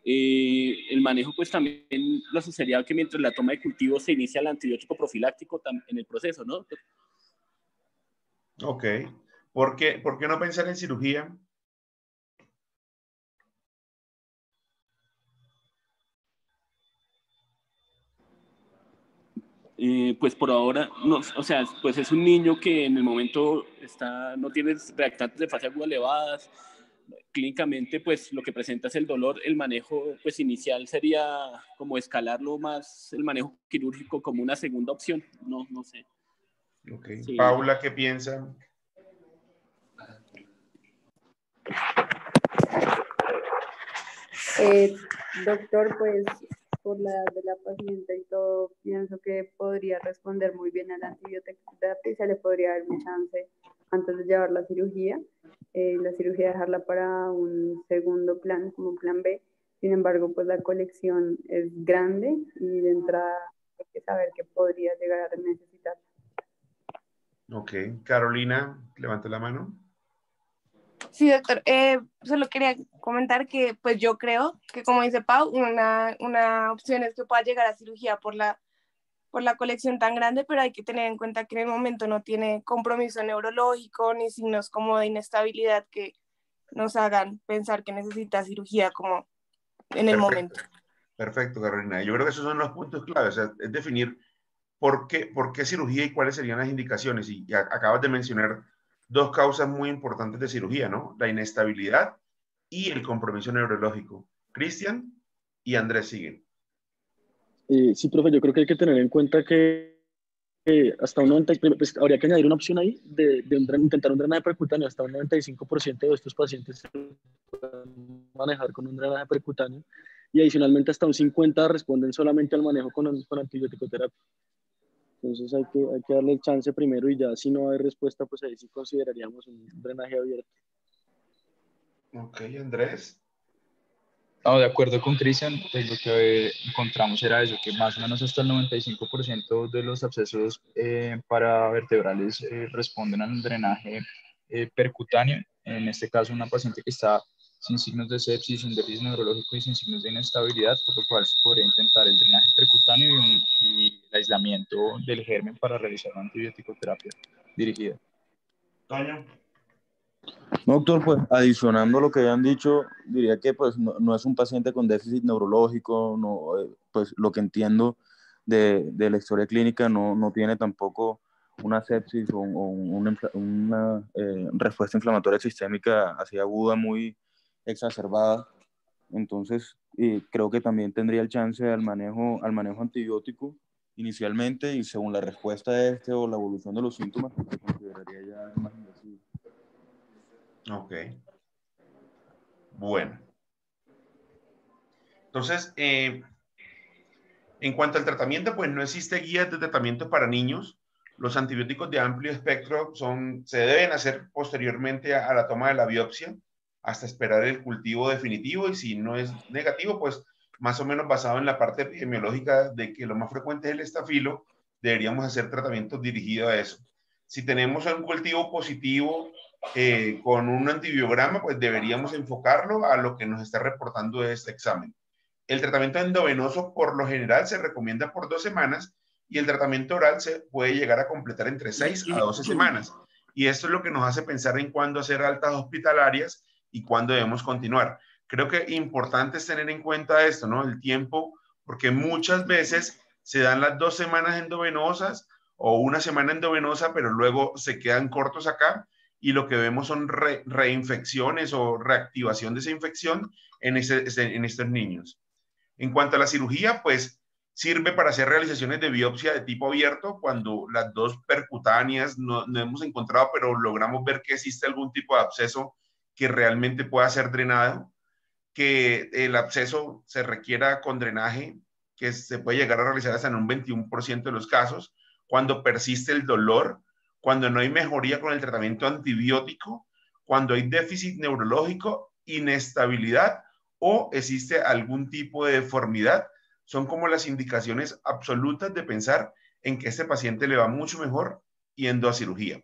El manejo pues también lo asociaría que mientras la toma de cultivo se inicia el antibiótico profiláctico en el proceso, ¿no? Ok. ¿Por qué no pensar en cirugía? Pues por ahora, no, o sea, pues es un niño que en el momento no tiene reactantes de fase aguda elevadas. Clínicamente, pues lo que presenta es el dolor. El manejo pues inicial sería como escalarlo más, el manejo quirúrgico como una segunda opción, no sé. Ok. Sí. Paula, ¿qué piensa? Doctor, pues por la edad de la paciente y todo, pienso que podría responder muy bien a la antibioterapia y se le podría dar un chance antes de llevar la cirugía. La cirugía dejarla para un segundo plan, como un plan B. Sin embargo, pues la colección es grande y de entrada hay que saber que podría llegar a necesitar. Ok. Carolina, levanta la mano. Sí, doctor. Solo quería comentar que pues yo creo que, como dice Pau, una opción es que pueda llegar a cirugía por la colección tan grande, pero hay que tener en cuenta que en el momento no tiene compromiso neurológico ni signos como de inestabilidad que nos hagan pensar que necesita cirugía como en el momento. Perfecto, Carolina. Yo creo que esos son los puntos clave, o sea, es definir por qué cirugía y cuáles serían las indicaciones. Y acabas de mencionar dos causas muy importantes de cirugía, ¿no? La inestabilidad y el compromiso neurológico. Cristian y Andrés siguen. Sí, profe, yo creo que hay que tener en cuenta que hasta un 90, pues habría que añadir una opción ahí de intentar un drenaje percutáneo. Hasta un 95% de estos pacientes se pueden manejar con un drenaje percutáneo y adicionalmente hasta un 50% responden solamente al manejo con antibiótico terapia. Entonces hay que darle el chance primero y ya si no hay respuesta, pues ahí sí consideraríamos un drenaje abierto. Ok, Andrés. No, de acuerdo con Cristian, pues lo que encontramos era eso, que más o menos hasta el 95% de los abscesos paravertebrales responden al drenaje percutáneo. En este caso, una paciente que está sin signos de sepsis, sin déficit neurológico y sin signos de inestabilidad, por lo cual se podría intentar el drenaje percutáneo y el aislamiento del germen para realizar una antibiótico terapia dirigida. Toño. No, doctor, pues adicionando lo que hayan dicho, diría que pues no es un paciente con déficit neurológico, no, pues lo que entiendo de la historia clínica no tiene tampoco una sepsis o una respuesta inflamatoria sistémica así aguda, muy exacerbada. Entonces, creo que también tendría el chance al manejo antibiótico inicialmente y según la respuesta de o la evolución de los síntomas, se consideraría ya más invasivo. Ok. Bueno. Entonces, en cuanto al tratamiento, pues no existe guía de tratamiento para niños. Los antibióticos de amplio espectro se deben hacer posteriormente a la toma de la biopsia hasta esperar el cultivo definitivo y si no es negativo, pues más o menos basado en la parte epidemiológica de que lo más frecuente es el estafilo, deberíamos hacer tratamientos dirigidos a eso. Si tenemos un cultivo positivo con un antibiograma, pues deberíamos enfocarlo a lo que nos está reportando este examen. El tratamiento endovenoso por lo general se recomienda por 2 semanas y el tratamiento oral se puede llegar a completar entre 6 a 12 semanas. Y esto es lo que nos hace pensar en cuándo hacer altas hospitalarias y cuándo debemos continuar. Creo que importante es tener en cuenta esto, ¿no? El tiempo, porque muchas veces se dan las 2 semanas endovenosas o 1 semana endovenosa, pero luego se quedan cortos acá y lo que vemos son reinfecciones o reactivación de esa infección en estos niños. En cuanto a la cirugía, pues sirve para hacer realizaciones de biopsia de tipo abierto cuando las dos percutáneas no hemos encontrado, pero logramos ver que existe algún tipo de absceso que realmente pueda ser drenado, que el absceso se requiera con drenaje, que se puede llegar a realizar hasta en un 21% de los casos, cuando persiste el dolor, cuando no hay mejoría con el tratamiento antibiótico, cuando hay déficit neurológico, inestabilidad o existe algún tipo de deformidad. Son como las indicaciones absolutas de pensar en que este paciente le va mucho mejor yendo a cirugía.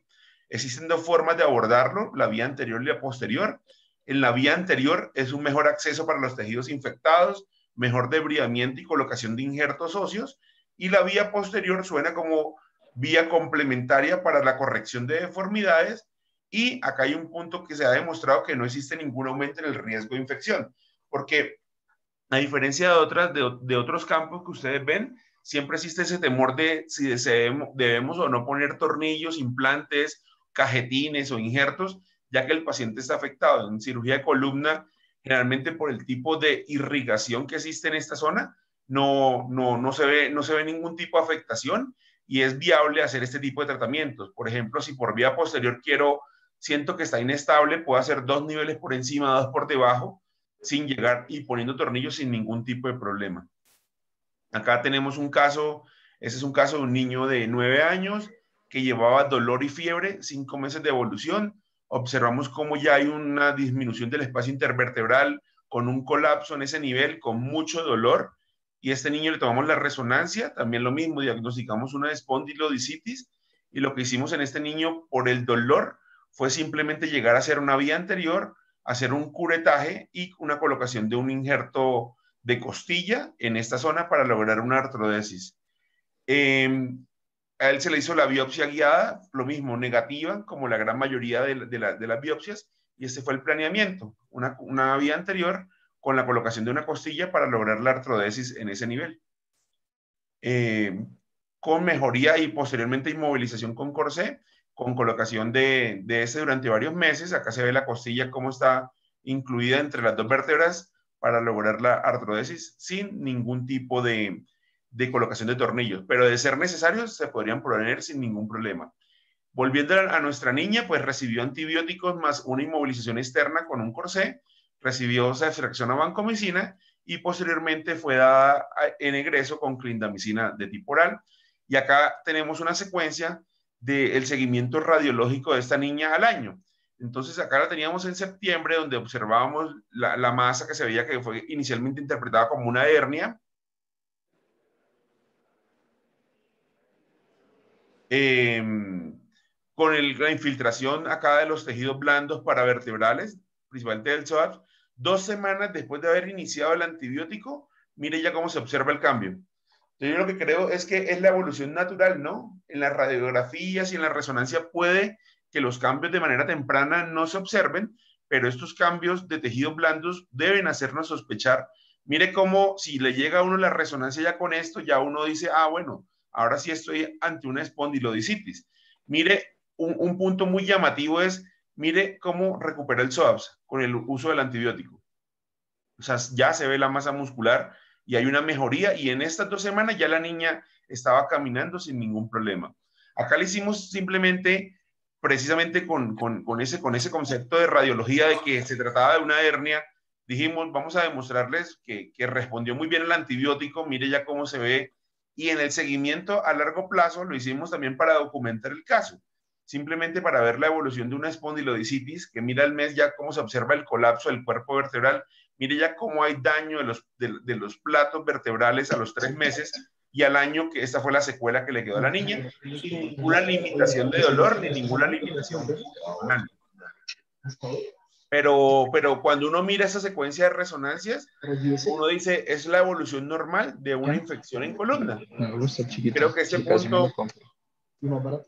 Existen 2 formas de abordarlo, la vía anterior y la posterior. En la vía anterior es un mejor acceso para los tejidos infectados, mejor debridamiento y colocación de injertos óseos, y la vía posterior suena como vía complementaria para la corrección de deformidades, y acá hay un punto que se ha demostrado que no existe ningún aumento en el riesgo de infección, porque a diferencia de otros campos que ustedes ven, siempre existe ese temor de si debemos o no poner tornillos, implantes, cajetines o injertos, ya que el paciente está afectado. En cirugía de columna, generalmente por el tipo de irrigación que existe en esta zona, no se ve ningún tipo de afectación y es viable hacer este tipo de tratamientos. Por ejemplo, si por vía posterior siento que está inestable, puedo hacer 2 niveles por encima, 2 por debajo, sin llegar y poniendo tornillos sin ningún tipo de problema. Acá tenemos un caso, ese es un caso de un niño de 9 años que llevaba dolor y fiebre, 5 meses de evolución. Observamos cómo ya hay una disminución del espacio intervertebral con un colapso en ese nivel, con mucho dolor. Y a este niño le tomamos la resonancia, también lo mismo, diagnosticamos una espondilodicitis. Y lo que hicimos en este niño por el dolor fue simplemente llegar a hacer una vía anterior, hacer un curetaje y una colocación de un injerto de costilla en esta zona para lograr una artrodesis. A él se le hizo la biopsia guiada, lo mismo, negativa, como la gran mayoría de las biopsias, y este fue el planeamiento, una vía anterior con la colocación de una costilla para lograr la artrodesis en ese nivel. Con mejoría y posteriormente inmovilización con corsé, con colocación de ese durante varios meses. Acá se ve la costilla cómo está incluida entre las dos vértebras para lograr la artrodesis sin ningún tipo de colocación de tornillos, pero de ser necesarios se podrían poner sin ningún problema. Volviendo a nuestra niña, pues recibió antibióticos más una inmovilización externa con un corsé, recibió ceftriaxona vancomicina y posteriormente fue dada en egreso con clindamicina de tipo oral. Y acá tenemos una secuencia del seguimiento radiológico de esta niña al año. Entonces acá la teníamos en septiembre, donde observábamos la masa que se veía que fue inicialmente interpretada como una hernia. Con la infiltración acá de los tejidos blandos paravertebrales, principalmente del psoas, 2 semanas después de haber iniciado el antibiótico, mire ya cómo se observa el cambio. Entonces, yo lo que creo es que es la evolución natural, ¿no? En las radiografías y en la resonancia puede que los cambios de manera temprana no se observen, pero estos cambios de tejidos blandos deben hacernos sospechar. Mire cómo si le llega a uno la resonancia ya con esto, ya uno dice, ah, bueno, ahora sí estoy ante una espondilodicitis. Mire, un punto muy llamativo es, mire cómo recupera el psoas con el uso del antibiótico. O sea, ya se ve la masa muscular y hay una mejoría y en estas 2 semanas ya la niña estaba caminando sin ningún problema. Acá le hicimos simplemente, precisamente con ese concepto de radiología de que se trataba de una hernia, dijimos, vamos a demostrarles que respondió muy bien el antibiótico, mire ya cómo se ve, y en el seguimiento a largo plazo lo hicimos también para documentar el caso, simplemente para ver la evolución de una espondilodicitis, que mira al mes ya cómo se observa el colapso del cuerpo vertebral, mire ya cómo hay daño de los platos vertebrales a los 3 meses y al año, que esta fue la secuela que le quedó a la niña, sin ninguna limitación de dolor ni ninguna limitación funcional. Pero cuando uno mira esa secuencia de resonancias, uno dice, es la evolución normal de una infección en columna. Me gusta el chiquito. Creo que ese Sí, casi me punto... lo compro. ¿Y más barato?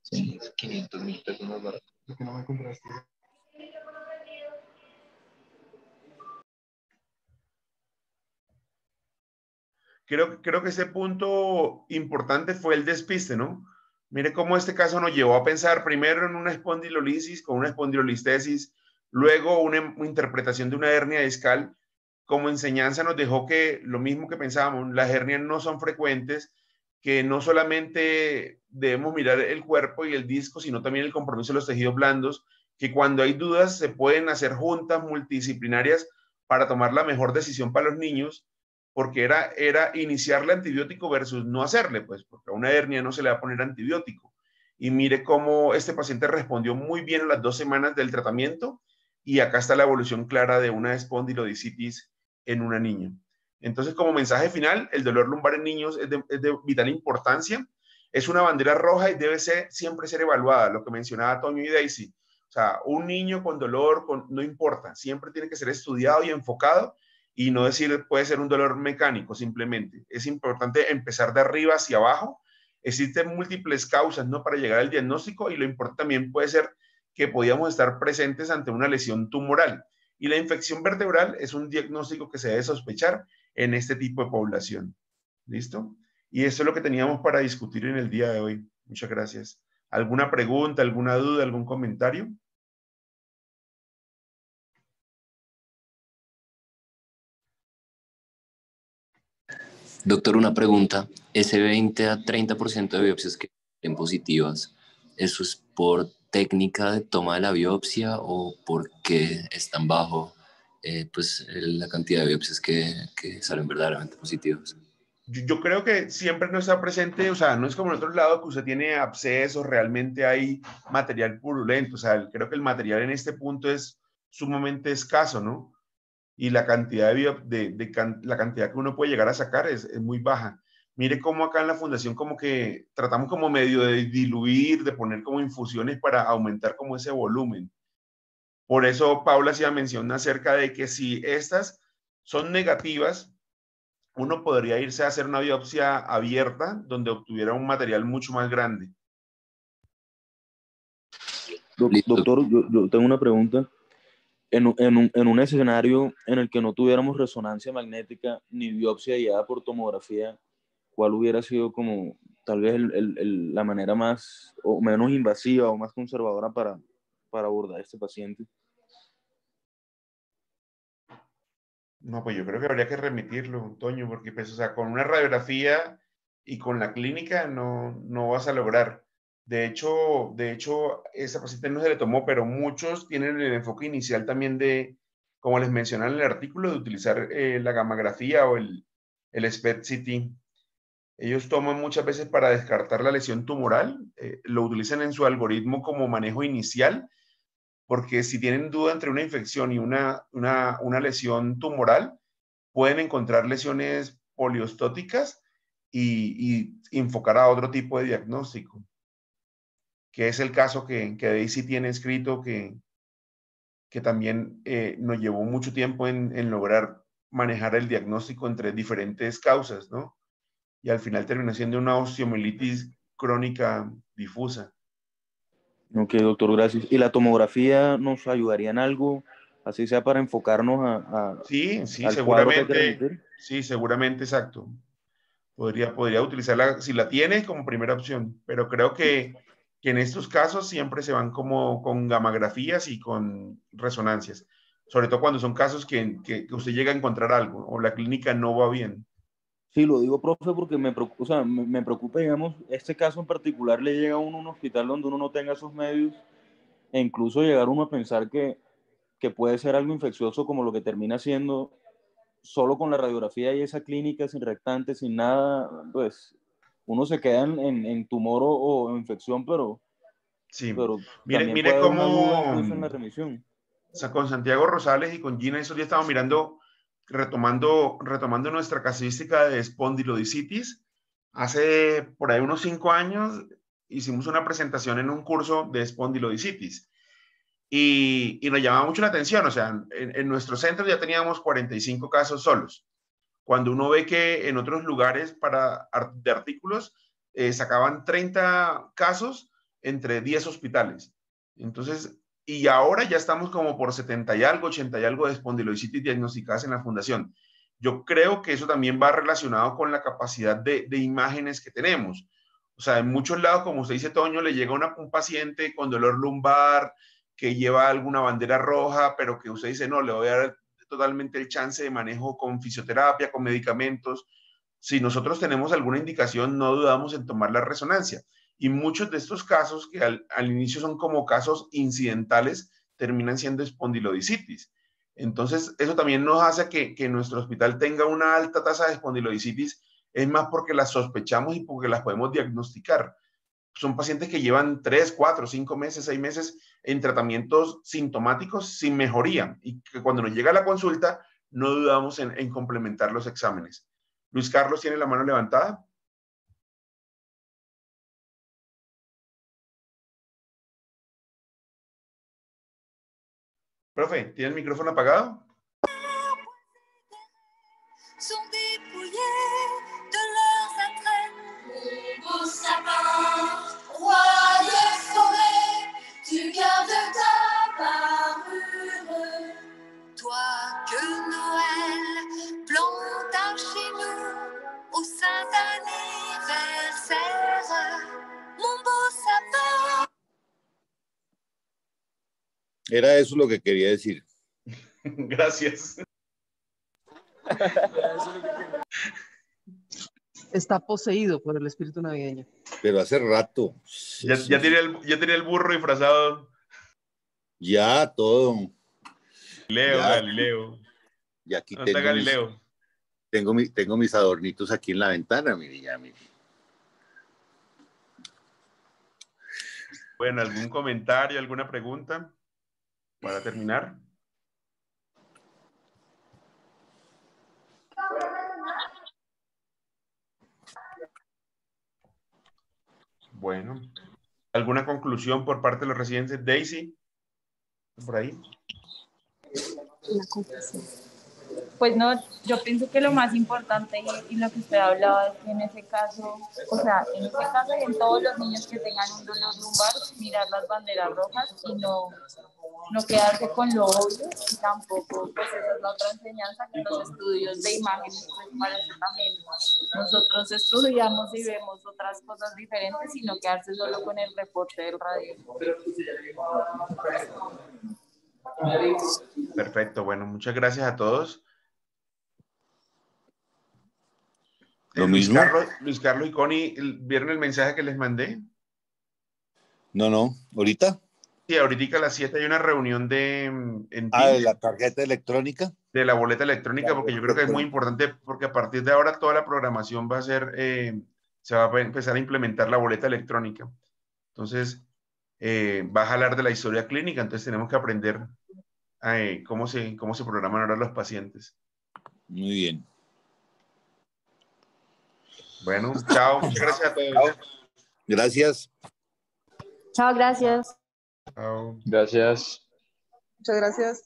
Sí, 500.000 pesos más barato. ¿Por qué no me compraste? Creo que ese punto importante fue el despiste, ¿no? Mire cómo este caso nos llevó a pensar primero en una espondilolisis con una espondilolistesis, luego una interpretación de una hernia discal. Como enseñanza nos dejó que lo mismo que pensábamos, las hernias no son frecuentes, que no solamente debemos mirar el cuerpo y el disco, sino también el compromiso de los tejidos blandos, que cuando hay dudas se pueden hacer juntas multidisciplinarias para tomar la mejor decisión para los niños, porque era iniciarle antibiótico versus no hacerle, pues, porque a una hernia no se le va a poner antibiótico. Y mire cómo este paciente respondió muy bien a las 2 semanas del tratamiento, y acá está la evolución clara de una espondilodicitis en una niña. Entonces, como mensaje final, el dolor lumbar en niños es de vital importancia, es una bandera roja y debe siempre ser evaluada, lo que mencionaba Toño y Daisy. O sea, un niño con dolor, no importa, siempre tiene que ser estudiado y enfocado, y no decir puede ser un dolor mecánico simplemente. Es importante empezar de arriba hacia abajo. Existen múltiples causas, ¿no?, para llegar al diagnóstico, y lo importante también puede ser que podíamos estar presentes ante una lesión tumoral. Y la infección vertebral es un diagnóstico que se debe sospechar en este tipo de población. ¿Listo? Y eso es lo que teníamos para discutir en el día de hoy. Muchas gracias. ¿Alguna pregunta, alguna duda, algún comentario? Doctor, una pregunta. Ese 20 a 30% de biopsias que estén positivas, ¿eso es por técnica de toma de la biopsia o porque están bajo pues, la cantidad de biopsias que salen verdaderamente positivas? Yo creo que siempre no está presente, o sea, no es como en otros lados que usted tiene abscesos, realmente hay material purulento, o sea, creo que el material en este punto es sumamente escaso, ¿no? Y la cantidad la cantidad que uno puede llegar a sacar es muy baja. Mire cómo acá en la fundación como que tratamos como medio de diluir, de poner como infusiones para aumentar como ese volumen. Por eso Paula hacía mención acerca de que si estas son negativas, uno podría irse a hacer una biopsia abierta donde obtuviera un material mucho más grande. Doctor, yo tengo una pregunta. En un escenario en el que no tuviéramos resonancia magnética ni biopsia guiada por tomografía, ¿cuál hubiera sido como tal vez la manera más o menos invasiva o más conservadora para abordar a este paciente? No, pues yo creo que habría que remitirlo, Toño, porque pues, o sea, con una radiografía y con la clínica no vas a lograr. De hecho, esa paciente no se le tomó, pero muchos tienen el enfoque inicial también de, como les mencioné en el artículo, de utilizar la gammagrafía o el SPECT-CT. Ellos toman muchas veces para descartar la lesión tumoral, lo utilizan en su algoritmo como manejo inicial, porque si tienen duda entre una infección y una lesión tumoral, pueden encontrar lesiones poliostóticas y enfocar a otro tipo de diagnóstico, que es el caso que Daisy tiene escrito, que también nos llevó mucho tiempo en lograr manejar el diagnóstico entre diferentes causas, ¿no? Y al final terminó siendo una osteomielitis crónica difusa. Ok, doctor, gracias. ¿Y la tomografía nos ayudaría en algo, así sea para enfocarnos Sí, al cuadro que hay que seguramente, remitir? sí, seguramente, exacto. Podría utilizarla si la tiene como primera opción, pero creo que en estos casos siempre se van como con gammagrafías y con resonancias, sobre todo cuando son casos que usted llega a encontrar algo o la clínica no va bien. Sí, lo digo, profe, porque me preocupa, o sea, me preocupa, digamos, este caso en particular le llega a uno a un hospital donde uno no tenga esos medios e incluso llegar uno a pensar que puede ser algo infeccioso como lo que termina siendo solo con la radiografía y esa clínica sin rectante, sin nada, pues uno se queda en tumor o infección, Sí, también mire puede haber una duda cómo, incluso en la remisión. o sea, con Santiago Rosales y con Gina, esos días estamos mirando, retomando nuestra casuística de espondilodicitis. Hace por ahí unos 5 años hicimos una presentación en un curso de espondilodicitis y nos llamaba mucho la atención, o sea, en nuestro centro ya teníamos 45 casos solos. Cuando uno ve que en otros lugares de artículos sacaban 30 casos entre 10 hospitales. Entonces, y ahora ya estamos como por 70 y algo, 80 y algo de espondilodicitis diagnosticadas en la fundación. Yo creo que eso también va relacionado con la capacidad de imágenes que tenemos. O sea, en muchos lados, como usted dice, Toño, le llega un paciente con dolor lumbar que lleva alguna bandera roja, pero que usted dice, no, le voy a dar totalmente el chance de manejo con fisioterapia, con medicamentos. Si nosotros tenemos alguna indicación, no dudamos en tomar la resonancia. Y muchos de estos casos, que al inicio son como casos incidentales, terminan siendo espondilodicitis. Entonces, eso también nos hace que nuestro hospital tenga una alta tasa de espondilodicitis, es más porque las sospechamos y porque las podemos diagnosticar. Son pacientes que llevan 3, 4, 5 meses, 6 meses en tratamientos sintomáticos sin mejoría y que cuando nos llega la consulta no dudamos en complementar los exámenes. Luis Carlos tiene la mano levantada. Profe, ¿tiene el micrófono apagado? Sont dépouillés de leurs attraits. Mon beau sapin, roi de forêt, tu gardes ta parure. Toi que Noël planta chez nous au sein d'anniversaire. Mon beau sapin. Era eso lo que quería decir. Gracias. Está poseído por el espíritu navideño. Pero hace rato. Ya tiene el burro disfrazado. Ya, todo. Galileo, Ya, Galileo. Y aquí ¿Dónde está tengo Galileo? Tengo mis adornitos aquí en la ventana, mi niña. Bueno, ¿algún comentario, alguna pregunta para terminar? Bueno, ¿alguna conclusión por parte de los residentes? Daisy, por ahí. Pues no, yo pienso que lo más importante y lo que usted hablaba es que en ese caso, o sea, en ese caso y en todos los niños que tengan un dolor lumbar, mirar las banderas rojas y no quedarse con lo obvio y tampoco, pues esa es la otra enseñanza, que los estudios de imágenes, pues para eso también nosotros estudiamos y vemos otras cosas diferentes y no quedarse solo con el reporte del radio. Perfecto, bueno, muchas gracias a todos. Lo mismo. Luis Carlos y Connie, ¿vieron el mensaje que les mandé? No, ¿ahorita? Sí, ahorita a las 7 hay una reunión en de la tarjeta electrónica. De la boleta electrónica, porque yo creo que es muy importante, porque a partir de ahora toda la programación va a ser, se va a empezar a implementar la boleta electrónica. Entonces, va a jalar de la historia clínica, entonces tenemos que aprender cómo se programan ahora los pacientes. Muy bien. Bueno, chao, muchas gracias a todos. Gracias. Chao, gracias. Chao. Gracias. Muchas gracias.